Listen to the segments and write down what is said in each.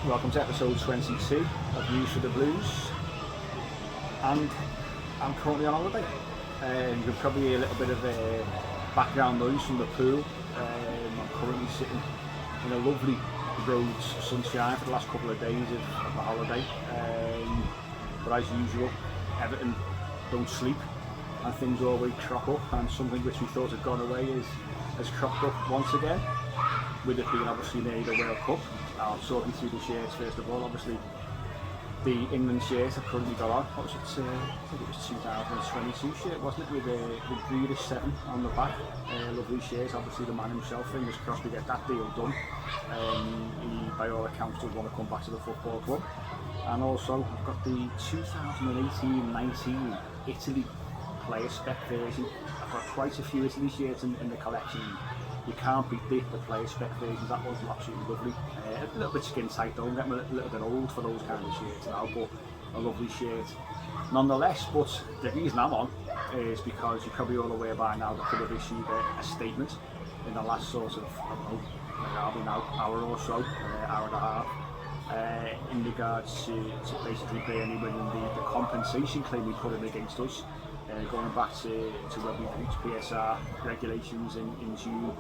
Welcome to episode 22 of News for the Blues, and I'm currently on holiday. You can probably hear a little bit of background noise from the pool. I'm currently sitting in a lovely Rhodes sunshine for the last couple of days of my holiday, but as usual, Everton don't sleep and things always crop up, and something which we thought had gone away has cropped up once again, with it being obviously near the World Cup. I'll talk you through the shirts first of all. Obviously, the England shirt I've currently got on. What was it? I think it was 2022 shirt, wasn't it? With Grealish 7 on the back. Lovely shirt. Obviously, the man himself. Fingers crossed we get that deal done. He, by all accounts, does want to come back to the football club. And also, I've got the 2018-19 Italy player spec version. I've got quite a few Italy shirts in the collection. You can't beat the player spec versions. That one's absolutely lovely. A little bit skin tight though, I'm getting a little bit old for those kind of shirts now, but a lovely shirt nonetheless. But the reason I'm on is because you're probably all aware by now the club have issued a statement in the last sort of, I don't know, now, hour or so, hour and a half, in regards to basically Burnley winning the compensation claim we put in against us. Going back to when we reached PSR regulations in June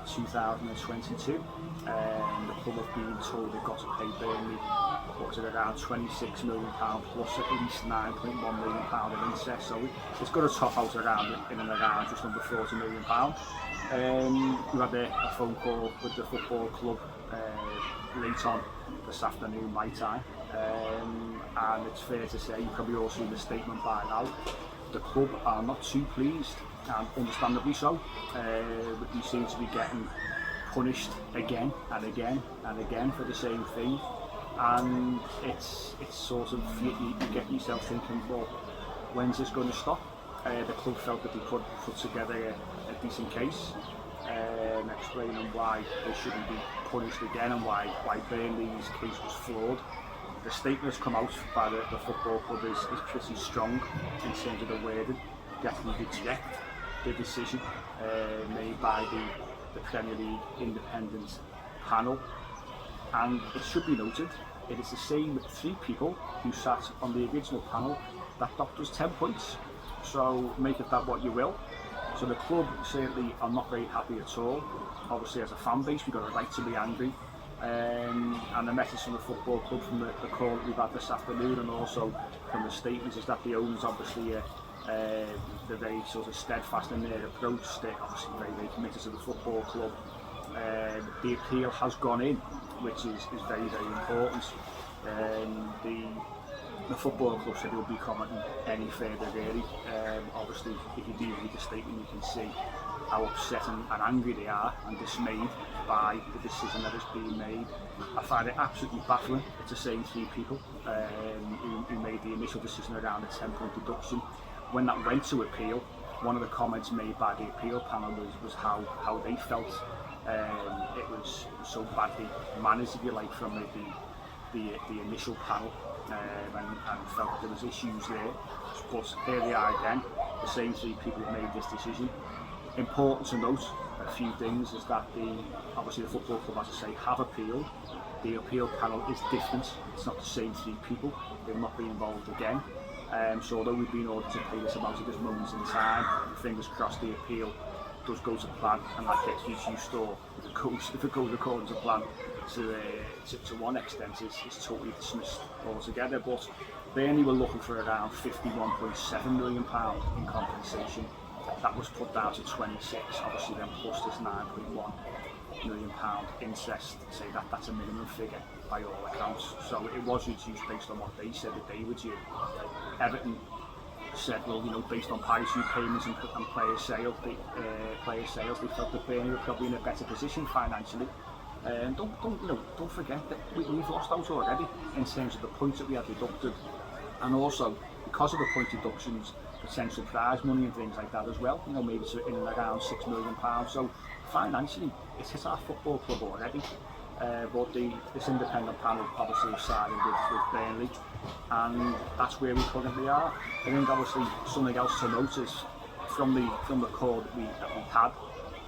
2022, the club have been told they've got to pay Burnley, what was it, around £26 million plus at least £9.1 million in interest, so it's got to top out around in and around just under £40 million. We had a phone call with the football club late on this afternoon my time, and it's fair to say, you've probably all seen the statement by now. The club are not too pleased, and understandably so. We seem to be getting punished again and again and again for the same thing, and it's sort of, you get yourself thinking, well, when's this going to stop? The club felt that they could put together a decent case, explaining why they shouldn't be punished again and why Burnley's case was flawed. The statement that's come out by the football club is pretty strong in terms of the wording. They actually reject the decision made by the PremierLeague independent panel, and it should be noted it is the same 3 people who sat on the original panel that docked us 10 points, so make of that what you will. So the club certainly are not very happy at all. Obviously, as a fan base, we've got a right to be angry. And the message from the football club, from the call that we've had this afternoon, and also from the statements, is that the owners obviously they're very sort of steadfast in their approach. They're obviously very, very committed to the football club. The appeal has gone in, which is very, very important. The football club said they'll be commenting any further really. Obviously, if you do read the statement, you can see how upset and angry they are and dismayed by the decision that is being made. I find it absolutely baffling. It's the same 3 people who made the initial decision around a 10-point deduction. When that went to appeal, one of the comments made by the appeal panel was how they felt it was so badly managed, if you like, from the initial panel, and felt there was issues there. But here they are again, the same 3 people who made this decision. Important to note a few things is that obviously the football club, as I say, have appealed. The appeal panel is different. It's not the same 3 people. They'll not be involved again. So although we've been ordered to pay this amount at this moment in time, fingers crossed the appeal does go to plan and that gets reduced, or if it goes according to plan, to one extent is totally dismissed altogether. But Burnley were looking for around £51.7 million in compensation. That was put down to 26, obviously then plus this £9.1 million interest. Say that's a minimum figure by all accounts. So it was reduced based on what they said that they were due. Everton said, well, you know, based on parachute payments and player sales, they felt that Burnley were probably in a better position financially. Don't forget that we've lost out already in terms of the points that we had deducted, and also because of the point deductions, potential prize money and things like that as well. You know, maybe to in and around £6 million. So financially, it's hit our football club already. But this independent panel obviously sided with Burnley, and that's where we currently are. I think obviously something else to notice from the call that we had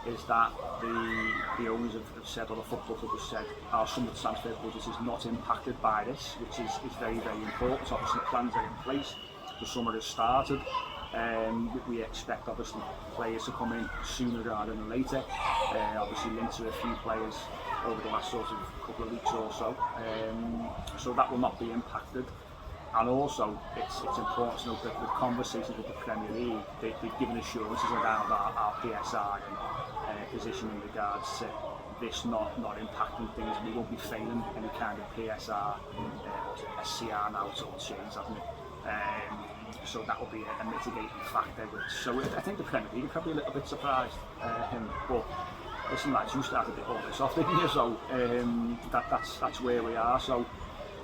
is that the owners have said, or the football club has said, our summer transfer budget is not impacted by this, which is very, very important. So obviously plans are in place, the summer has started. We expect obviously players to come in sooner rather than later. Obviously linked to a few players over the last sort of couple of weeks or so. So that will not be impacted. And also, it's important to note that the conversations with the Premier League, they've given assurances around our PSR and position in regards to this not impacting things. We won't be failing any kind of PSR, SCR now, it's all changed, hasn't it? So that will be a mitigating factor. So I think the Premier League are probably a little bit surprised. But listen, lads, you started all this off, didn't you? So that's where we are. So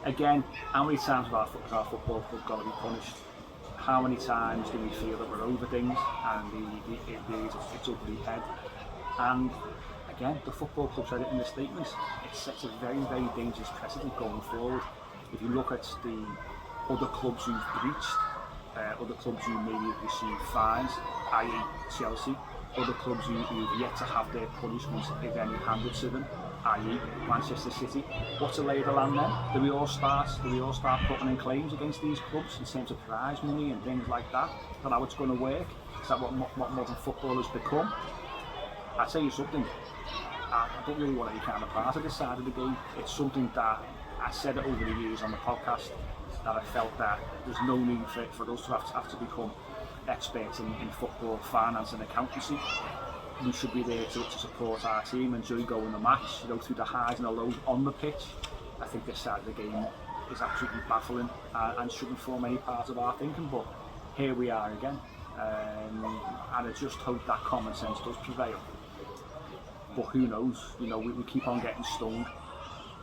again, how many times have our football club got to be punished? How many times do we feel that we're over things and it's over the head? And again, the football club said it in the statements, it sets a very, very dangerous precedent going forward. If you look at the other clubs who've breached, other clubs who maybe receive fines, i.e. Chelsea, other clubs who've yet to have their punishment, if any, handed to them, i.e. Manchester City. What's the lay of the land then? Do we all start putting in claims against these clubs in terms of prize money and things like that? Is that how it's going to work? Is that what modern football has become? I'll tell you something, I don't really want to be kind of part of this side of the game. It's something that I said it over the years on the podcast, that I felt that there's no need for us to have to become experts in football, finance and accountancy. We should be there to support our team, enjoy going the match, through the highs and the lows on the pitch. I think this side of the game is absolutely baffling and shouldn't form any part of our thinking, but here we are again. And I just hope that common sense does prevail. But who knows, we keep on getting stung.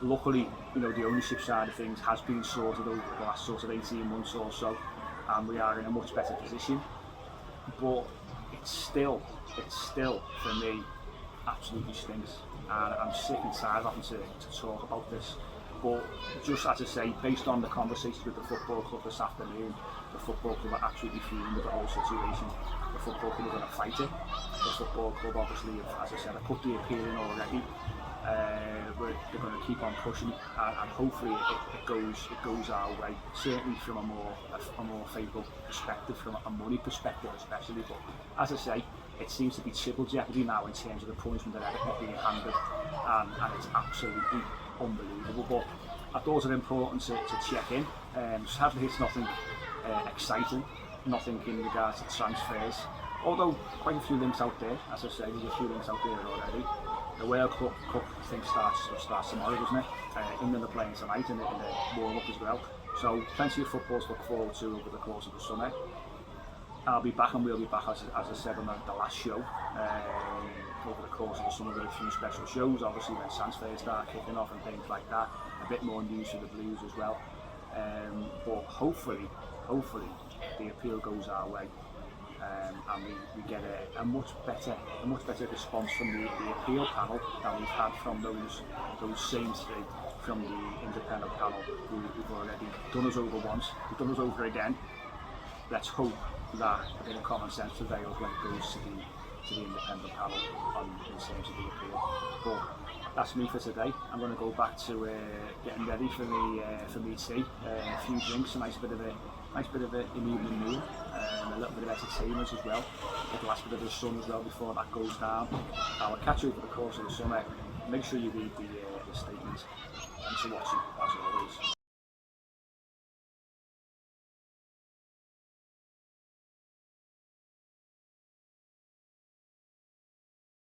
Luckily, the ownership side of things has been sorted over the last sort of 18 months or so, and we are in a much better position. But it's still for me absolutely stinks, and I'm sick and tired of having to talk about this. But just as I say, based on the conversations with the football club this afternoon, the football club are absolutely fuming with the whole situation. The football club are going to fight it. The football club obviously, as I said, have put the appeal in already. They're going to keep on pushing, and hopefully it goes our way. Certainly from a more favourable perspective, from a money perspective especially. But as I say, it seems to be triple jeopardy now in terms of the punishment that Everton being handed, and it's absolutely unbelievable. But I thought it was important to check in. Sadly, it's nothing exciting, nothing in regards to transfers. Although quite a few links out there, as I say, there's a few links out there already. The World Cup thing starts tomorrow, doesn't it? England are playing tonight in the warm-up as well. So plenty of football to look forward to over the course of the summer. I'll be back, and we'll be back, as I said on the last show, over the course of the summer with a few special shows, obviously when transfers start kicking off and things like that. A bit more news for the Blues as well. But hopefully the appeal goes our way. And we get a much better response from the appeal panel than we've had from those same three from the independent panel who've already done us over once, who've done us over again. Let's hope that a bit of common sense prevails when it goes to the independent panel in terms of the appeal. But that's me for today. I'm going to go back to getting ready for me tea, a few drinks, a nice bit of an evening meal, a little bit of entertainment as well. Get the last bit of the sun as well before that goes down. I'll catch you over the course of the summer. Make sure you read the statements. Thanks for watching.